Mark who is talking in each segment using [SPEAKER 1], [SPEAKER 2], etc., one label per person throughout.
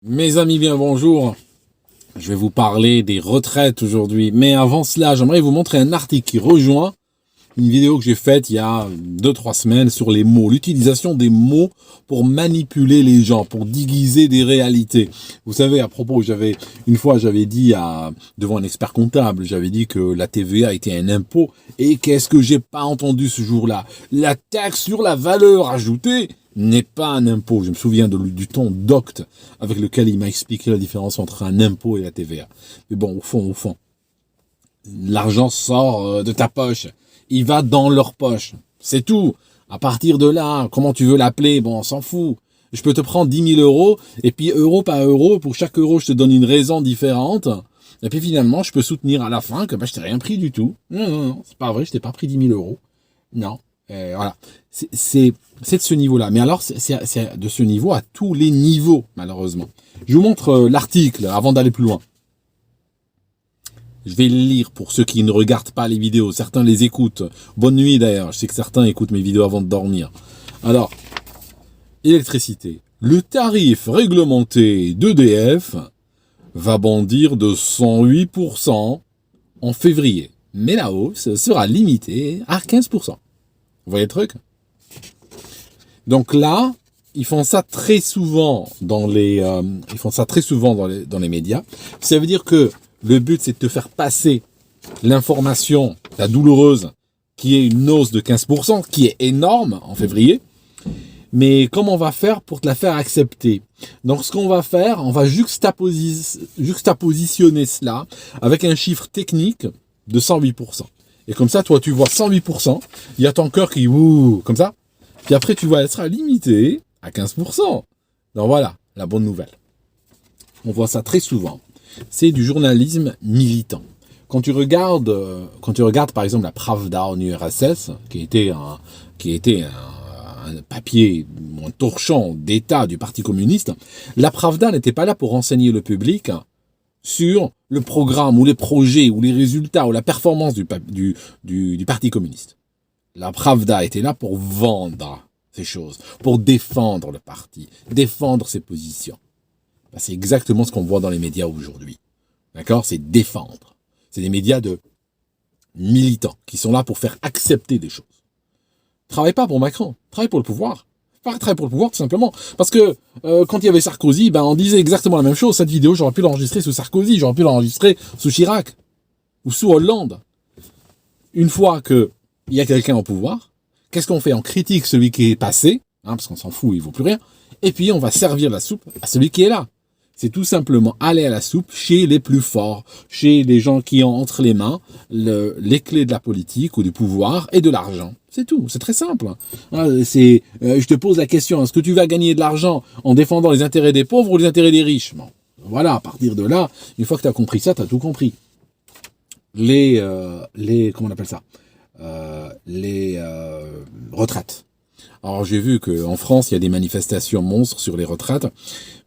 [SPEAKER 1] Mes amis, bien bonjour. Je vais vous parler des retraites aujourd'hui. Mais avant cela, j'aimerais vous montrer un article qui rejoint une vidéo que j'ai faite il y a 2-3 semaines sur les mots. L'utilisation des mots pour manipuler les gens, pour déguiser des réalités. Vous savez, à propos, j'avais dit devant un expert comptable, j'avais dit que la TVA était un impôt. Et qu'est-ce que j'ai pas entendu ce jour-là? La taxe sur la valeur ajoutée n'est pas un impôt. Je me souviens du ton docte avec lequel il m'a expliqué la différence entre un impôt et la TVA. Mais bon, au fond, l'argent sort de ta poche. Il va dans leur poche. C'est tout. À partir de là, comment tu veux l'appeler? Bon, on s'en fout. Je peux te prendre 10 000 euros, et puis euro par euro, pour chaque euro, je te donne une raison différente. Et puis finalement, je peux soutenir à la fin que je t'ai rien pris du tout. Non, c'est pas vrai, je t'ai pas pris 10 000 euros. Non. Voilà. C'est de ce niveau-là. Mais alors, c'est de ce niveau à tous les niveaux, malheureusement. Je vous montre l'article avant d'aller plus loin. Je vais le lire pour ceux qui ne regardent pas les vidéos. Certains les écoutent. Bonne nuit d'ailleurs. Je sais que certains écoutent mes vidéos avant de dormir. Alors, électricité. Le tarif réglementé d'EDF va bondir de 108% en février. Mais la hausse sera limitée à 15%. Vous voyez le truc? Donc là, ils font ça très souvent dans les médias. Ça veut dire que le but, c'est de te faire passer l'information, la douloureuse, qui est une hausse de 15%, qui est énorme en février. Mais comment on va faire pour te la faire accepter? Donc ce qu'on va faire, on va juxtapositionner cela avec un chiffre technique de 108%. Et comme ça, toi, tu vois 108%, il y a ton cœur qui ouh, comme ça. Puis après, tu vois, elle sera limitée à 15%. Donc voilà, la bonne nouvelle. On voit ça très souvent. C'est du journalisme militant. Quand tu regardes par exemple la Pravda en URSS, qui était un papier, un torchon d'État du Parti communiste, la Pravda n'était pas là pour renseigner le public sur le programme ou les projets ou les résultats ou la performance du Parti communiste. La Pravda était là pour vendre ces choses, pour défendre le parti, défendre ses positions. C'est exactement ce qu'on voit dans les médias aujourd'hui. D'accord? C'est défendre. C'est des médias de militants qui sont là pour faire accepter des choses. Travaille pas pour Macron, travaille pour le pouvoir. Travaille pour le pouvoir tout simplement. Parce que quand il y avait Sarkozy, on disait exactement la même chose. Cette vidéo, j'aurais pu l'enregistrer sous Sarkozy, j'aurais pu l'enregistrer sous Chirac ou sous Hollande. Une fois qu'il y a quelqu'un au pouvoir, qu'est-ce qu'on fait? On critique celui qui est passé, parce qu'on s'en fout, il vaut plus rien, et puis on va servir la soupe à celui qui est là. C'est tout simplement aller à la soupe chez les plus forts, chez les gens qui ont entre les mains les clés de la politique ou du pouvoir et de l'argent. C'est tout, c'est très simple. Je te pose la question, est-ce que tu vas gagner de l'argent en défendant les intérêts des pauvres ou les intérêts des riches? Bon, voilà, à partir de là, une fois que tu as compris ça, tu as tout compris. Comment on appelle ça? Les retraites. Alors j'ai vu qu'en France, il y a des manifestations monstres sur les retraites.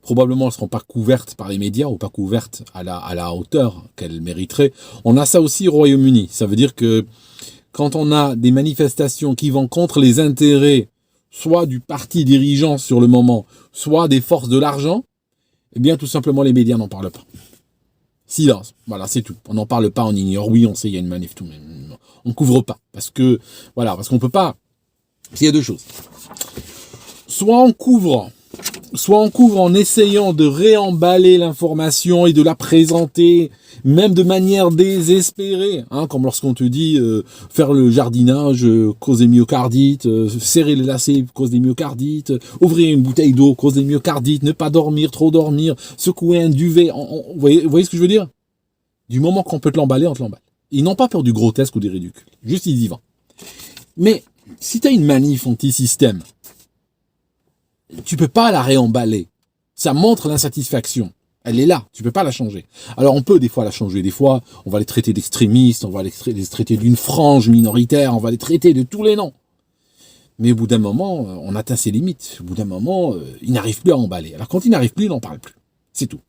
[SPEAKER 1] Probablement, elles ne seront pas couvertes par les médias ou pas couvertes à la hauteur qu'elles mériteraient. On a ça aussi au Royaume-Uni. Ça veut dire que quand on a des manifestations qui vont contre les intérêts, soit du parti dirigeant sur le moment, soit des forces de l'argent, eh bien tout simplement les médias n'en parlent pas. Silence, voilà, c'est tout. On n'en parle pas, on ignore. Oui, on sait, il y a une manif, tout, mais on couvre pas. Parce qu'on peut pas. Il y a deux choses. Soit on couvre en essayant de réemballer l'information et de la présenter, même de manière désespérée, comme lorsqu'on te dit faire le jardinage cause des myocardites, serrer les lacets cause des myocardites, ouvrir une bouteille d'eau cause des myocardites, ne pas dormir, trop dormir, secouer un duvet. Vous voyez ce que je veux dire? Du moment qu'on peut te l'emballer, on te l'emballe. Ils n'ont pas peur du grotesque ou du ridicule. Juste ils y vont. Mais si tu as une manif anti-système, tu peux pas la réemballer. Ça montre l'insatisfaction. Elle est là, tu peux pas la changer. Alors on peut des fois la changer, des fois on va les traiter d'extrémistes, on va les traiter d'une frange minoritaire, on va les traiter de tous les noms. Mais au bout d'un moment, on atteint ses limites. Au bout d'un moment, ils n'arrivent plus à emballer. Alors quand ils n'arrivent plus, ils n'en parlent plus. C'est tout.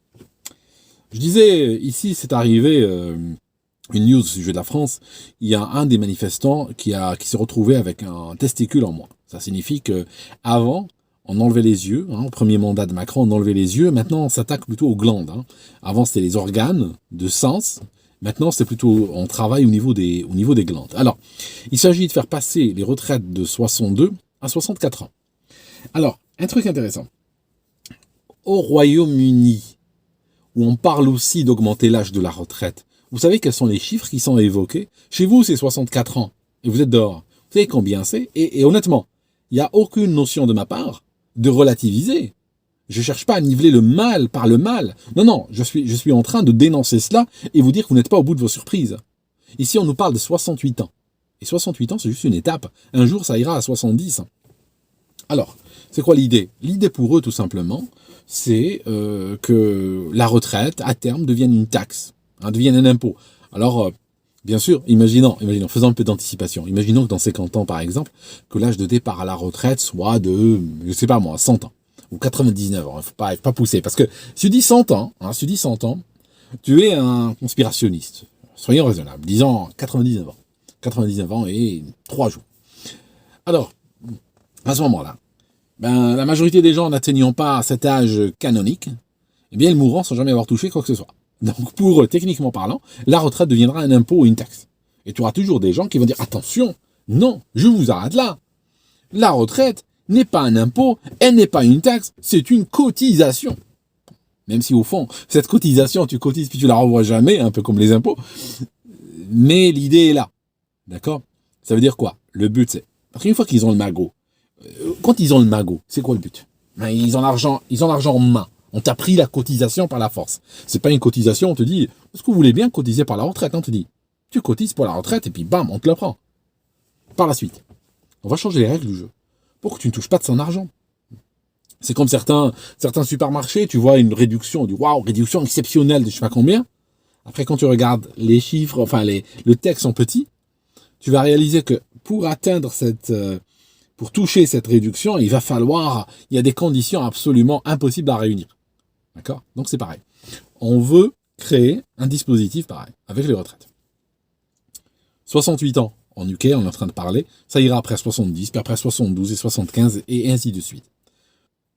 [SPEAKER 1] Je disais, ici c'est arrivé, une news au sujet de la France, il y a un des manifestants qui s'est retrouvé avec un testicule en moins. Ça signifie que avant on enlevait les yeux. Au premier mandat de Macron, on enlevait les yeux. Maintenant, on s'attaque plutôt aux glandes. Avant, c'était les organes de sens. Maintenant, c'est plutôt, on travaille au niveau des glandes. Alors, il s'agit de faire passer les retraites de 62 à 64 ans. Alors, un truc intéressant. Au Royaume-Uni, où on parle aussi d'augmenter l'âge de la retraite, vous savez quels sont les chiffres qui sont évoqués? Chez vous, c'est 64 ans, et vous êtes dehors. Vous savez combien c'est? Et honnêtement, il n'y a aucune notion de ma part de relativiser. Je ne cherche pas à niveler le mal par le mal. Non, je suis en train de dénoncer cela et vous dire que vous n'êtes pas au bout de vos surprises. Ici, on nous parle de 68 ans. Et 68 ans, c'est juste une étape. Un jour, ça ira à 70. Alors, c'est quoi l'idée? L'idée pour eux, tout simplement, c'est que la retraite, à terme, devienne une taxe, devienne un impôt. Alors, bien sûr, imaginons, faisons un peu d'anticipation. Imaginons que dans 50 ans, par exemple, que l'âge de départ à la retraite soit de, je sais pas moi, 100 ans. Ou 99 ans, il faut pas pousser. Parce que si tu dis 100 ans, tu es un conspirationniste. Soyons raisonnables. Disons 99 ans. 99 ans et 3 jours. Alors, à ce moment-là, la majorité des gens n'atteignant pas cet âge canonique, eh bien, ils mourront sans jamais avoir touché quoi que ce soit. Donc, pour eux, techniquement parlant, la retraite deviendra un impôt ou une taxe. Et tu auras toujours des gens qui vont dire, attention, non, je vous arrête là. La retraite n'est pas un impôt, elle n'est pas une taxe, c'est une cotisation. Même si au fond, cette cotisation, tu cotises puis tu la revois jamais, un peu comme les impôts. Mais l'idée est là. D'accord? Ça veut dire quoi? Le but, c'est... Parce qu'une fois qu'ils ont le magot, quand ils ont le magot, c'est quoi le but? Ils ont l'argent en main. On t'a pris la cotisation par la force. C'est pas une cotisation, on te dit, est-ce que vous voulez bien cotiser par la retraite? On te dit, tu cotises pour la retraite et puis bam, on te le prend. Par la suite, on va changer les règles du jeu pour que tu ne touches pas de son argent. C'est comme certains supermarchés, tu vois une réduction, du waouh, réduction exceptionnelle de je sais pas combien. Après, quand tu regardes les chiffres, le texte en petit, tu vas réaliser que pour atteindre pour toucher cette réduction, il y a des conditions absolument impossibles à réunir. D'accord? Donc c'est pareil. On veut créer un dispositif pareil, avec les retraites. 68 ans en UK, on est en train de parler, ça ira après 70, puis après 72 et 75, et ainsi de suite.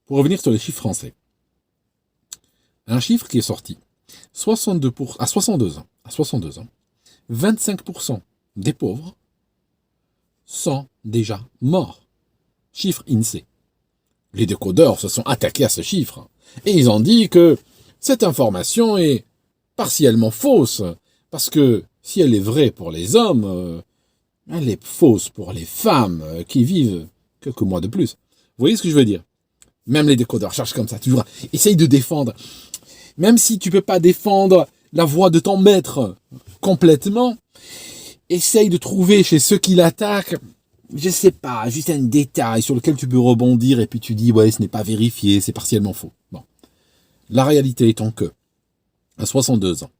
[SPEAKER 1] Pour revenir sur les chiffres français. Un chiffre qui est sorti. À 62 ans, 25% des pauvres sont déjà morts. Chiffre INSEE. Les décodeurs se sont attaqués à ce chiffre. Et ils ont dit que cette information est partiellement fausse. Parce que si elle est vraie pour les hommes, elle est fausse pour les femmes qui vivent quelques mois de plus. Vous voyez ce que je veux dire? Même les décodeurs cherchent comme ça, toujours. Essaye de défendre. Même si tu peux pas défendre la voix de ton maître complètement, essaye de trouver chez ceux qui l'attaquent, je sais pas, juste un détail sur lequel tu peux rebondir et puis tu dis, ouais, ce n'est pas vérifié, c'est partiellement faux. Bon. La réalité étant que, à 62 ans,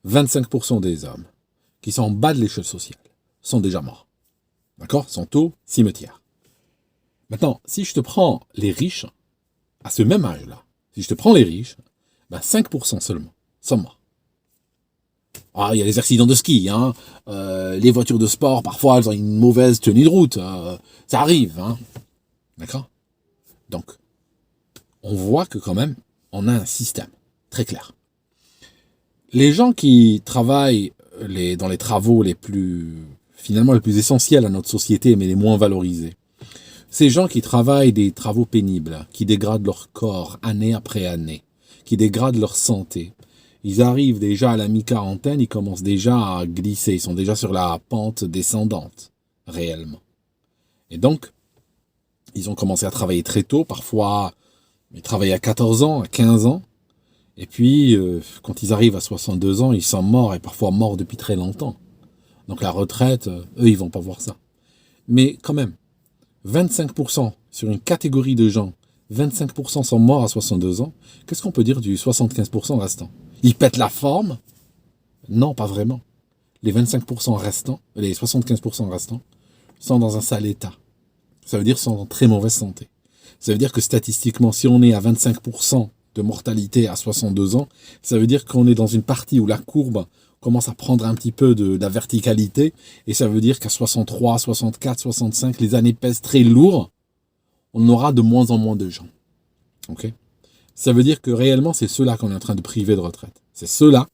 [SPEAKER 1] 25% des hommes qui sont en bas de l'échelle sociale sont déjà morts. D'accord? Sont au cimetière. Maintenant, si je te prends les riches, à ce même âge-là, si je te prends les riches, 5% seulement sont morts. Ah, il y a les accidents de ski, les voitures de sport, parfois, elles ont une mauvaise tenue de route. Ça arrive, D'accord? Donc, on voit que quand même, on a un système très clair. Les gens qui travaillent dans les travaux les plus essentiels à notre société, mais les moins valorisés, ces gens qui travaillent des travaux pénibles, qui dégradent leur corps année après année, qui dégradent leur santé, ils arrivent déjà à la mi-quarantaine, ils commencent déjà à glisser, ils sont déjà sur la pente descendante, réellement. Et donc, ils ont commencé à travailler très tôt, parfois ils travaillent à 14 ans, à 15 ans, et puis quand ils arrivent à 62 ans, ils sont morts, et parfois morts depuis très longtemps. Donc la retraite, eux, ils vont pas voir ça. Mais quand même, 25% sur une catégorie de gens, 25% sont morts à 62 ans, qu'est-ce qu'on peut dire du 75% restant? Ils pètent la forme? Non, pas vraiment. Les 25% restants, les 75% restants, sont dans un sale état. Ça veut dire qu'ils sont en très mauvaise santé. Ça veut dire que statistiquement, si on est à 25% de mortalité à 62 ans, ça veut dire qu'on est dans une partie où la courbe commence à prendre un petit peu de la verticalité, et ça veut dire qu'à 63, 64, 65, les années pèsent très lourd. on aura de moins en moins de gens. Ok ? Ça veut dire que réellement, c'est ceux-là qu'on est en train de priver de retraite. C'est ceux-là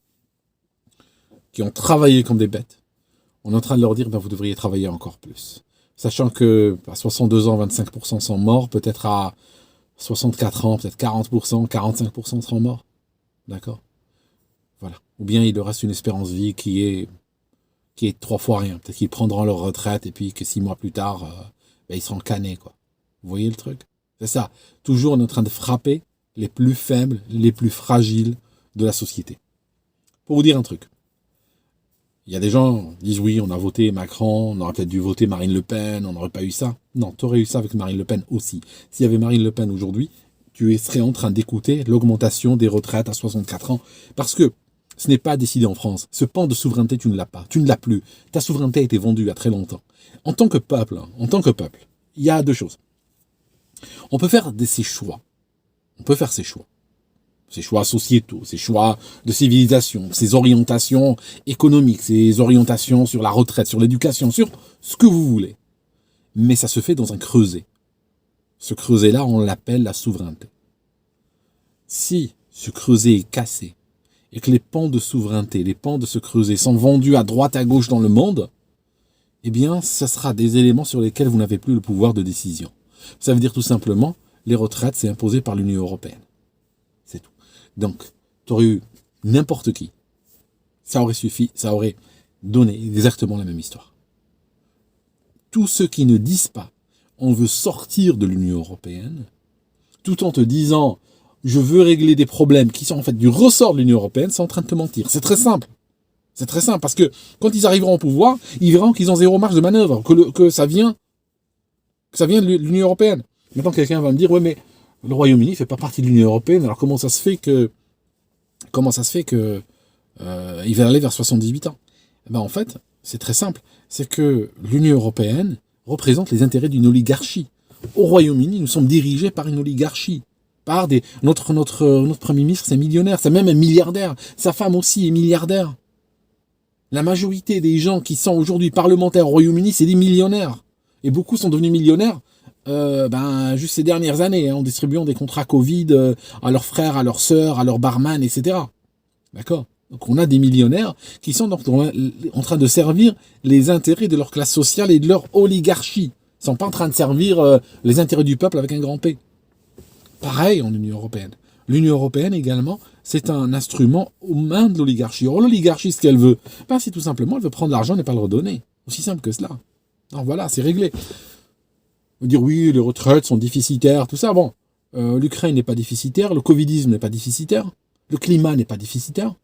[SPEAKER 1] qui ont travaillé comme des bêtes. On est en train de leur dire, vous devriez travailler encore plus. Sachant que à 62 ans, 25% sont morts, peut-être à 64 ans, peut-être 40%, 45% seront morts. D'accord ? Voilà. Ou bien il leur reste une espérance de vie qui est 3 fois rien. Peut-être qu'ils prendront leur retraite et puis que 6 mois plus tard, ils seront canés, quoi. Vous voyez le truc ? C'est ça. Toujours on est en train de frapper les plus faibles, les plus fragiles de la société. Pour vous dire un truc. Il y a des gens qui disent oui, on a voté Macron, on aurait peut-être dû voter Marine Le Pen, on n'aurait pas eu ça. Non, tu aurais eu ça avec Marine Le Pen aussi. S'il y avait Marine Le Pen aujourd'hui, tu serais en train d'écouter l'augmentation des retraites à 64 ans. Parce que ce n'est pas décidé en France. Ce pan de souveraineté, tu ne l'as pas. Tu ne l'as plus. Ta souveraineté a été vendue il y a très longtemps. En tant que peuple, il y a deux choses. On peut faire ses choix. On peut faire ses choix. Ses choix sociétaux, ses choix de civilisation, ses orientations économiques, ses orientations sur la retraite, sur l'éducation, sur ce que vous voulez. Mais ça se fait dans un creuset. Ce creuset-là, on l'appelle la souveraineté. Si ce creuset est cassé et que les pans de souveraineté, les pans de ce creuset sont vendus à droite, à gauche dans le monde, eh bien, ce sera des éléments sur lesquels vous n'avez plus le pouvoir de décision. Ça veut dire tout simplement, les retraites, c'est imposé par l'Union européenne. C'est tout. Donc, tu aurais eu n'importe qui. Ça aurait suffi, ça aurait donné exactement la même histoire. Tous ceux qui ne disent pas, on veut sortir de l'Union européenne, tout en te disant, je veux régler des problèmes qui sont en fait du ressort de l'Union européenne, sont en train de te mentir. C'est très simple. C'est très simple, parce que quand ils arriveront au pouvoir, ils verront qu'ils ont zéro marge de manœuvre, que ça vient de l'Union européenne. Maintenant, quelqu'un va me dire, ouais, mais le Royaume-Uni ne fait pas partie de l'Union européenne, alors comment ça se fait que il va aller vers 78 ans? En fait, c'est très simple. C'est que l'Union européenne représente les intérêts d'une oligarchie. Au Royaume-Uni, nous sommes dirigés par une oligarchie. Notre Premier ministre, c'est millionnaire, c'est même un milliardaire. Sa femme aussi est milliardaire. La majorité des gens qui sont aujourd'hui parlementaires au Royaume-Uni, c'est des millionnaires. Et beaucoup sont devenus millionnaires juste ces dernières années, en distribuant des contrats Covid à leurs frères, à leurs sœurs, à leurs barman, etc. D'accord ? Donc on a des millionnaires qui sont en train de servir les intérêts de leur classe sociale et de leur oligarchie. Ils ne sont pas en train de servir les intérêts du peuple avec un grand P. Pareil en Union européenne. L'Union européenne également, c'est un instrument aux mains de l'oligarchie. Or, l'oligarchie, ce qu'elle veut, c'est tout simplement, elle veut prendre l'argent et pas le redonner. Aussi simple que cela. Alors voilà, c'est réglé. On va dire oui, les retraites sont déficitaires, tout ça. Bon, l'Ukraine n'est pas déficitaire, le Covidisme n'est pas déficitaire, le climat n'est pas déficitaire.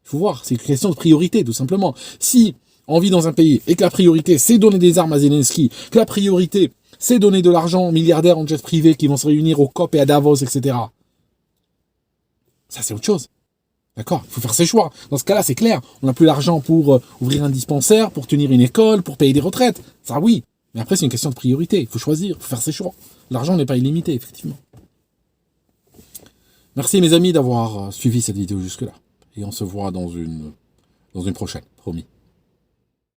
[SPEAKER 1] Il faut voir, c'est une question de priorité, tout simplement. Si on vit dans un pays et que la priorité, c'est donner des armes à Zelensky, que la priorité, c'est donner de l'argent aux milliardaires en jet privé qui vont se réunir au COP et à Davos, etc. Ça, c'est autre chose. D'accord ? Il faut faire ses choix. Dans ce cas-là, c'est clair. On n'a plus l'argent pour ouvrir un dispensaire, pour tenir une école, pour payer des retraites. Ça, oui. Mais après, c'est une question de priorité. Il faut choisir, il faut faire ses choix. L'argent n'est pas illimité, effectivement. Merci, mes amis, d'avoir suivi cette vidéo jusque-là. Et on se voit dans une prochaine, promis.